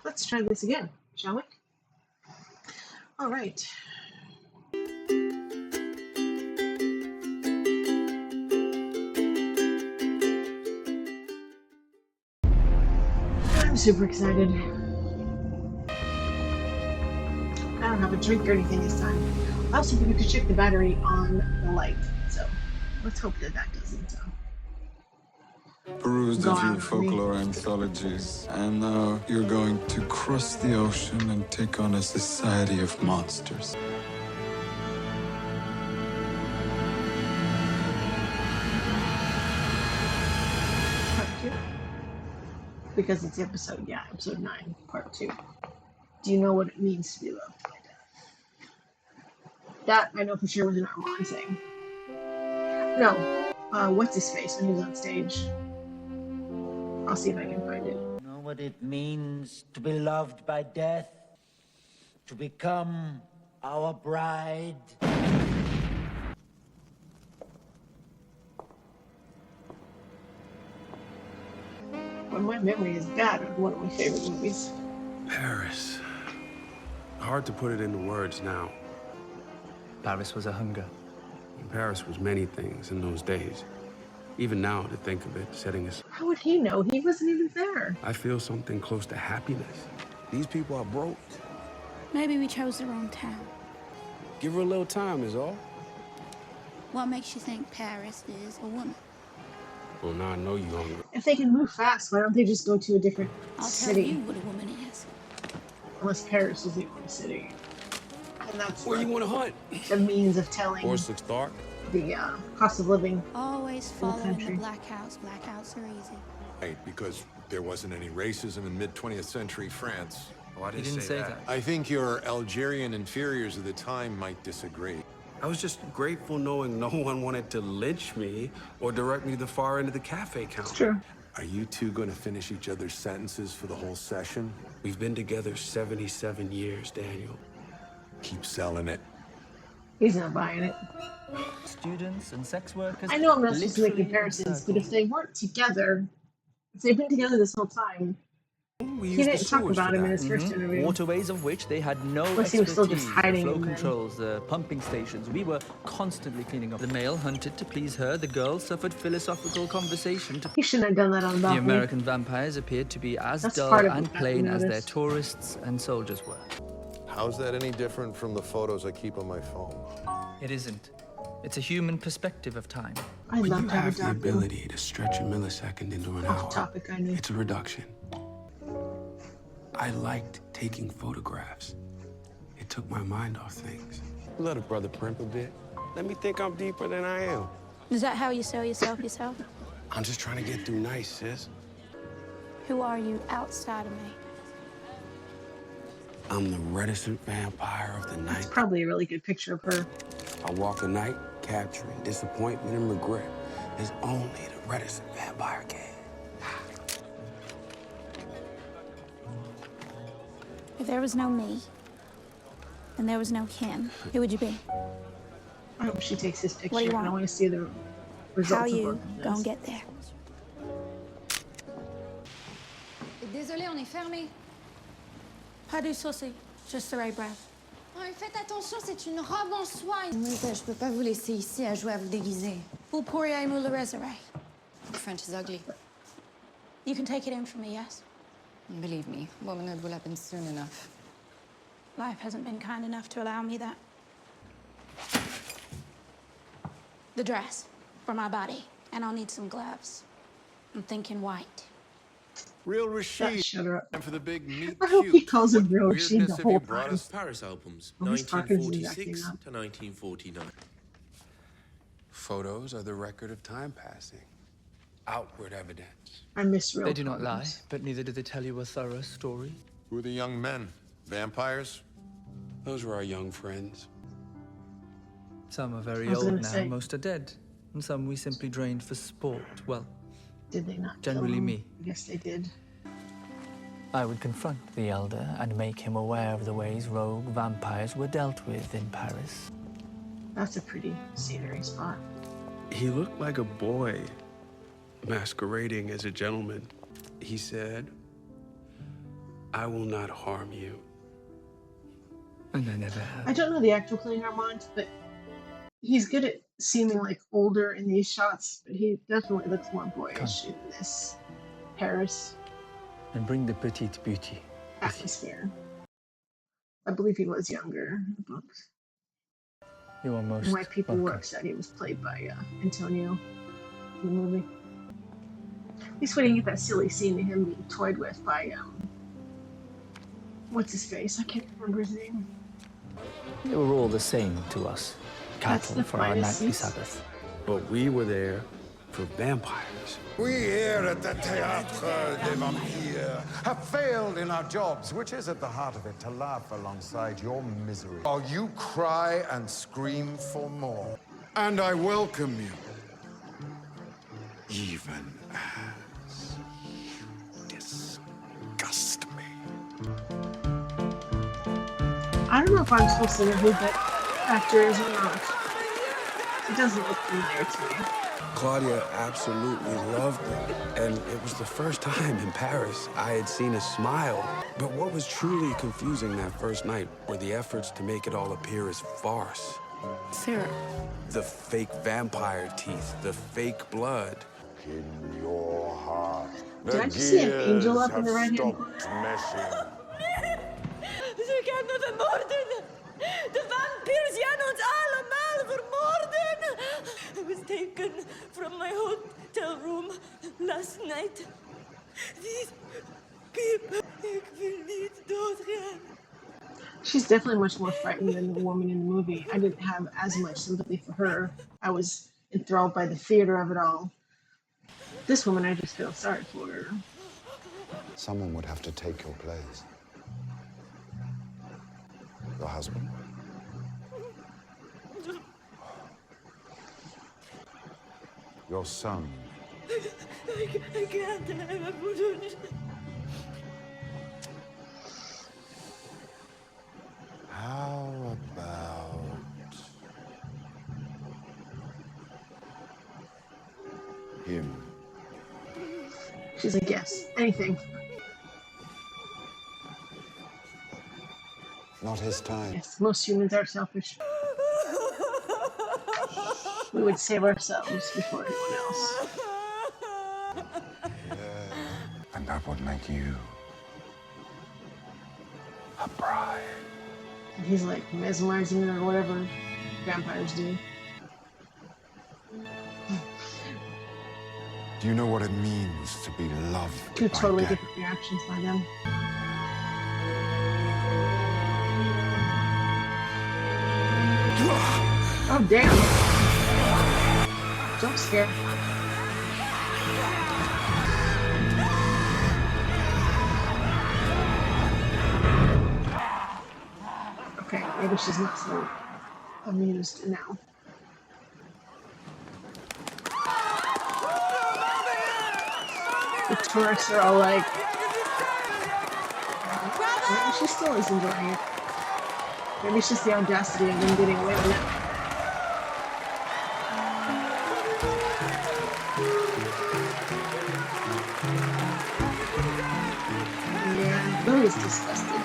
let's try this again, shall we? All right. I'm super excited. I don't have a drink or anything this time. I also think we could check the battery on the light, so let's hope that that doesn't Perused go a few out on me. folklore anthologies, and now you're going to cross the ocean and take on a society of monsters. Part 2? Because it's episode 9, part 2. Do you know what it means to be loved by death? That I know for sure was an Armand thing. No, what's his face when he was on stage? I'll see if I can find it. Know what it means to be loved by death? To become our bride? When my memory is bad of one of my favorite movies. Paris. Hard to put it into words now. Paris was a hunger. Paris was many things in those days. Even now, to think of it, setting us. How would he know? He wasn't even there. I feel something close to happiness. These people are broke. Maybe we chose the wrong town. Give her a little time is all. What makes you think Paris is a woman? Well, now I know you hungry. If they can move fast, why don't they just go to a different I'll city? tell you what a woman is. Unless Paris is the only city. And that's Where like you want to hunt? the means of telling Horse looks dark. the cost of living. Always following the country. black house. Blackouts are easy. Right, because there wasn't any racism in mid-20th century France. Oh, I He didn't say that. I think your Algerian inferiors of the time might disagree. I was just grateful knowing no one wanted to lynch me or direct me to the far end of the cafe It's counter. true. Are you two going to finish each other's sentences for the whole session? We've been together 77 years, Daniel. Keep selling it. He's not buying it. Students and sex workers. I know I'm not supposed to make literally comparisons, but if encircled. they weren't together, if they've been together this whole time, We he used the didn't talk sewers about for him in that. his first interview. Waterways of which they had no Plus, he was still expertise. just hiding Flow in them. controls, the pumping stations. We were constantly cleaning up. The male hunted to please her. The girl suffered philosophical conversation to. He shouldn't have done that on the The balcony. American vampires appeared to be as That's dull part of and what I plain as their noticed. tourists and soldiers were. How's that any different from the photos I keep on my phone? It isn't. It's a human perspective of time. I When love you to have have a the dark room. ability to stretch a millisecond into an Off hour, topic, I know. it's a reduction. I liked taking photographs. It took my mind off things. Let a brother primp a bit. Let me think I'm deeper than I am. Is that how you sell yourself? I'm just trying to get through nice, sis. Who are you outside of me? I'm the reticent vampire of the It's night. probably a really good picture of her. I walk the night capturing disappointment and regret as only the reticent vampire can. If there was no me, and there was no Ken, who would you be? I hope she takes his picture, What do you and I want? want to see the How results of you both of this. gonna get there? Désolée, on est fermé. Pas du souci, just the right breath. Ouais, faites attention, c'est une robe en soie. Je peux pas vous laisser ici à jouer à vous déguiser. Vous pourriez me le réserver. French is ugly. You can take it in from me, yes? Believe me, womanhood will happen soon enough. Life hasn't been kind enough to allow me that. The dress for my body, and I'll need some gloves. I'm thinking white. Real That Rashid. shut her up. And for the big meat I hope he cute. calls him What Real Rashid weirdness the have you whole brought time. us? Paris albums, Well, his Parkinson's 1946 acting up. to 1949. Photos are the record of time passing. Outward evidence. I miss real They do not lie, problems. but neither do they tell you a thorough story. Who are the young men? Vampires? Those were our young friends. Some are very I was old gonna now, say. most are dead. And some we simply drained for sport. Well, Did they not? kill generally him? me. I guess they did. I would confront the elder and make him aware of the ways rogue vampires were dealt with in Paris. That's a pretty scenery spot. He looked like a boy masquerading as a gentleman. He said, I will not harm you. And I never have. I don't know the actor playing Armand, but he's good at seeming like older in these shots, but he definitely looks more boyish in this Paris And bring the petite beauty. atmosphere. I believe he was younger in the books. You are most Why people were welcome. upset he was played by Antonio in the movie. At least we didn't get that silly scene of him being toyed with by what's his face? I can't remember his name. They were all the same to us. Cattle the for our finest nightly seats. Sabbath. But we were there for vampires. We here at the Théâtre des Vampires have failed in our jobs, which is at the heart of it, to laugh alongside your misery, while you cry and scream for more. And I welcome you, even as you disgust me. I don't know if I'm supposed to know who that actor is or not. He doesn't look familiar to me. Claudia absolutely loved it. And it was the first time in Paris I had seen a smile. But what was truly confusing that first night were the efforts to make it all appear as farce. Sarah. The fake vampire teeth, the fake blood. In your heart, Did I just see an angel up in the right-hand stopped messing. Ze hebben vermoorden. De vampiers gaan ons allemaal vermoorden. I was taken from my hotel room last night. These people, ik wil niet doodgaan. She's definitely much more frightened than the woman in the movie. I didn't have as much sympathy for her. I was enthralled by the theater of it all. This woman, I just feel sorry for her. Someone would have to take your place. Your husband? Your son? I can't have a wouldn't. How about him? She's like, yes, anything. Not his time. Yes, most humans are selfish. We would save ourselves before anyone else. And that would make you a bride. And he's like mesmerizing her or whatever vampires do. Do you know what it means to be loved Two by totally death? different reactions by them. Oh, damn. Jump scare. Okay, maybe she's not so amused now. The tourists are all like, maybe she still is enjoying it. Maybe it's just the audacity of them getting away with it. Yeah, Billy's disgusted.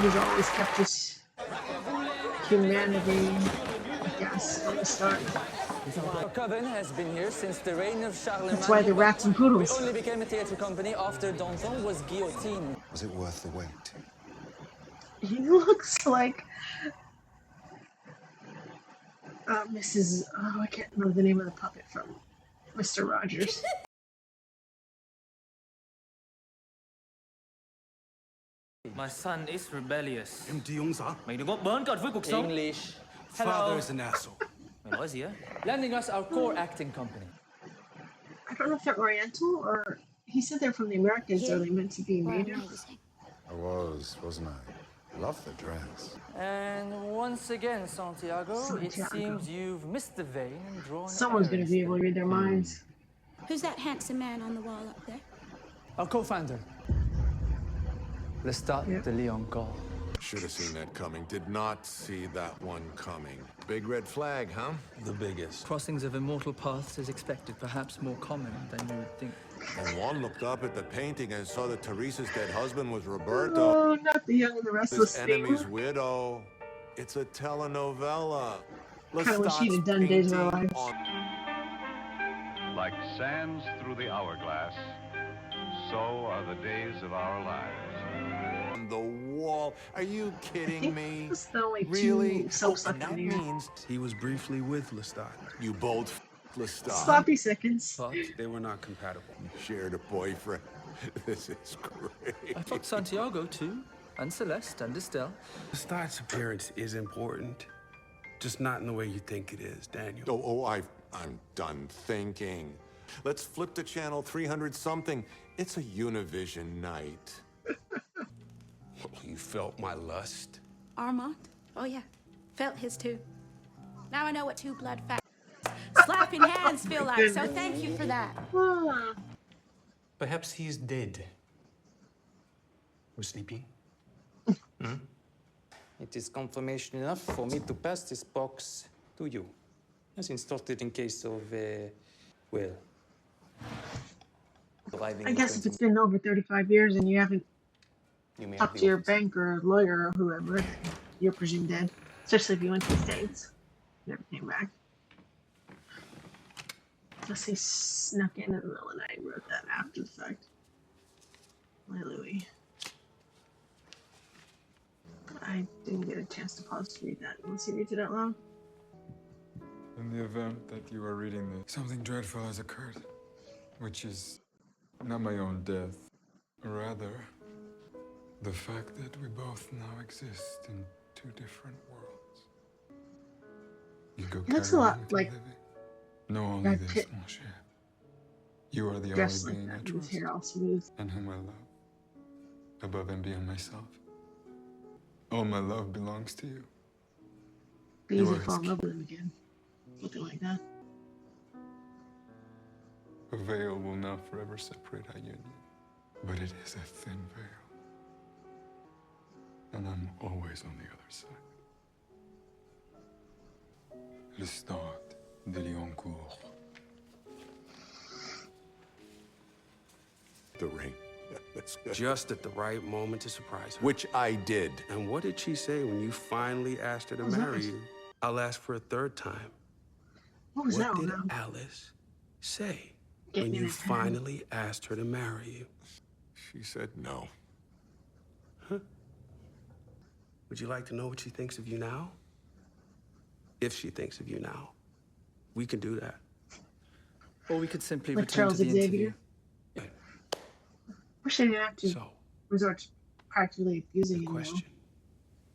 He's always kept his humanity, I guess, from the start. Our coven has been here since the reign of Charlemagne. That's why the rats and poodles. We only became a theatre company after Danton was guillotined. Was it worth the wait? He looks like Mrs. Oh, I can't remember the name of the puppet from Mr. Rogers. My son is rebellious. English. Hello. Father is an asshole. Lending us our core acting company. I don't know if they're Oriental or he said they're from the Americans. Are they meant to be native? I was, wasn't I? Love the dress. And once again, Santiago, it Santiago. seems you've missed the vein and drawn. Someone's going to be able to read their minds. Who's that handsome man on the wall up there? Our co-founder. Lestat de Leon Gall. Should have seen that coming. Did not see that one coming. Big red flag, huh? The biggest. Crossings of immortal paths is expected, perhaps more common than you would think. And Juan looked up at the painting and saw that Teresa's dead husband was Roberto, Oh, not the Young and the Restless his thing. enemy's widow. It's a telenovela. Kind of wish he'd have done Days of Our Lives. Like sands through the hourglass, so are the days of our lives. On the wall. Are you kidding me? That's the only Really? two soaps And that means He was briefly with Lestat. you bold Lestat. sloppy seconds. But They were not compatible. Shared a boyfriend. This is great. I thought Santiago too, and Celeste and Estelle. Lestat's appearance is important, just not in the way you think it is, Daniel. I'm done thinking. Let's flip to channel 300 something. It's a Univision night. You felt my lust? Armand? Oh, yeah. Felt his too. Now I know what two blood facts slapping hands feel like, so thank you for that. Ah, Perhaps he's dead. Or sleeping. It is confirmation enough for me to pass this box to you. As instructed in case of, well... I guess if it's been over 35 years and you haven't You may talked to your bank or lawyer or whoever, then you're presumed dead. Especially if you went to the States. Never came back. Unless he snuck in the middle of the night and wrote that after the fact. My Louis. I didn't get a chance to pause to read that unless he reads it out loud. In the event that you are reading this, something dreadful has occurred, which is not my own death, rather the fact that we both now exist in two different worlds. You go He looks a lot caroling to like living. Know only Brad this, Pitt. mon cher. You are the only Dressed like being I that with his trust hair all smooth. and whom I love, above and beyond myself. All my love belongs to you. Be You easy are to fall in his love with him again. Looking like that. A veil will not forever separate our union, but it is a thin veil. And I'm always on the other side. Lestat de Lioncourt. The ring. That's good. Just at the right moment to surprise her. Which I did. And what did she say when you finally asked her to What was marry that? you? I'll ask for a third time. What was that What all did about? Alice say Getting when in you his head. finally asked her to marry you? She said no. Would you like to know what she thinks of you now? If she thinks of you now, we can do that. Or we could simply Like return Charles to the interview. Xavier. Wish I didn't have to So, resort to practically abusing the him. Though. question.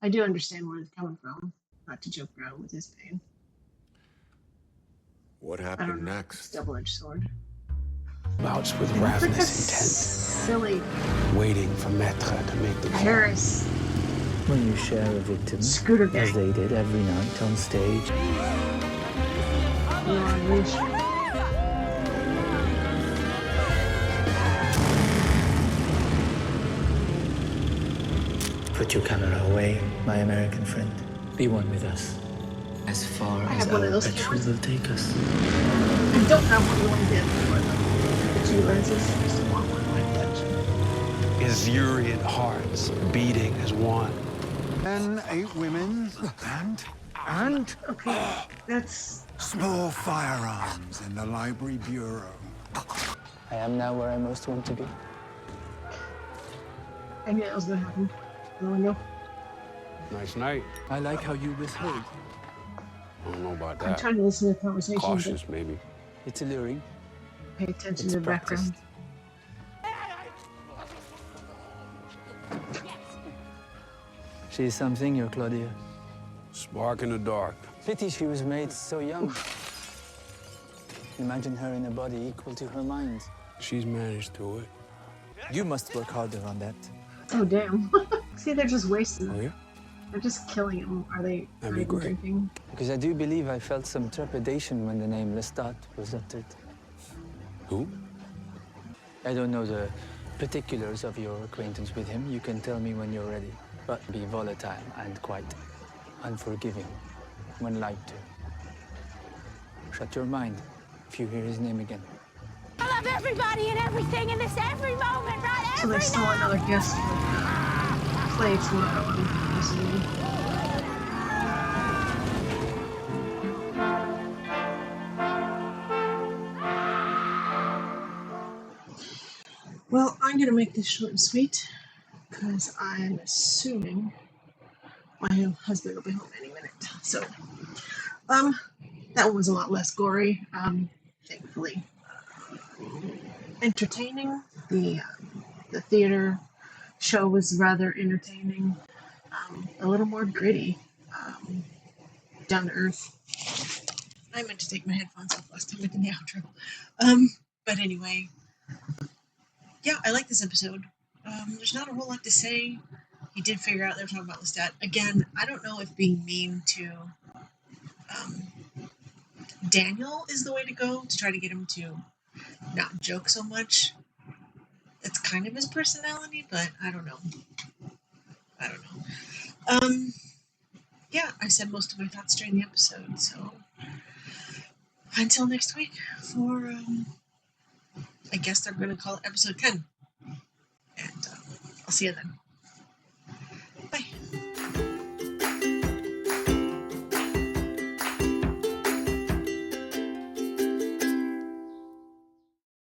I do understand where he's coming from. Not to joke around with his pain. What I don't happened know. It's next? double-edged sword. Vouch with Look at ravenous this silly intent, waiting for Maître to make the call. Paris When you share a victim, scooter as gang. they did every night on stage. Moulin Rouge. Put your camera away, my American friend. Be one with us. As far I as have one of our those petrol cameras. will take us. I don't have one of the ones yet for the 2 lenses. I just want one in my collection. Azurian hearts beating as one. 8 women, and Okay, that's small firearms in the library bureau. I am now where I most want to be. I knew that was gonna happen. No, no. Nice night. I like how you withhold. I don't know about I'm that. trying to listen to the conversation, Cautious, maybe. It's alluring. but pay attention It's to the background. practiced. She is something, your Claudia. Spark in the dark. Pity she was made so young. Imagine her in a body equal to her mind. She's managed to it. You must work harder on that. Oh, damn. See, they're just wasting Oh, it. yeah? They're just killing him. Are they That'd not be even great. drinking? Because I do believe I felt some trepidation when the name Lestat was uttered. Who? I don't know the particulars of your acquaintance with him. You can tell me when you're ready. but be volatile and quite unforgiving when lied to. Shut your mind if you hear his name again. I love everybody and everything in this every moment, right? So they still want another guest to play for Well, I'm going to make this short and sweet because I'm assuming my husband will be home any minute. So, that one was a lot less gory, thankfully. Entertaining. The theater show was rather entertaining. A little more gritty, down to earth. I meant to take my headphones off last time I did the outro. But anyway, yeah, I like this episode. There's not a whole lot to say. He did figure out they were talking about Lestat. Again, I don't know if being mean to Daniel is the way to go, to try to get him to not joke so much. It's kind of his personality, but I don't know. Yeah, I said most of my thoughts during the episode, so until next week for, I guess they're going to call it episode 10. And I'll see you then.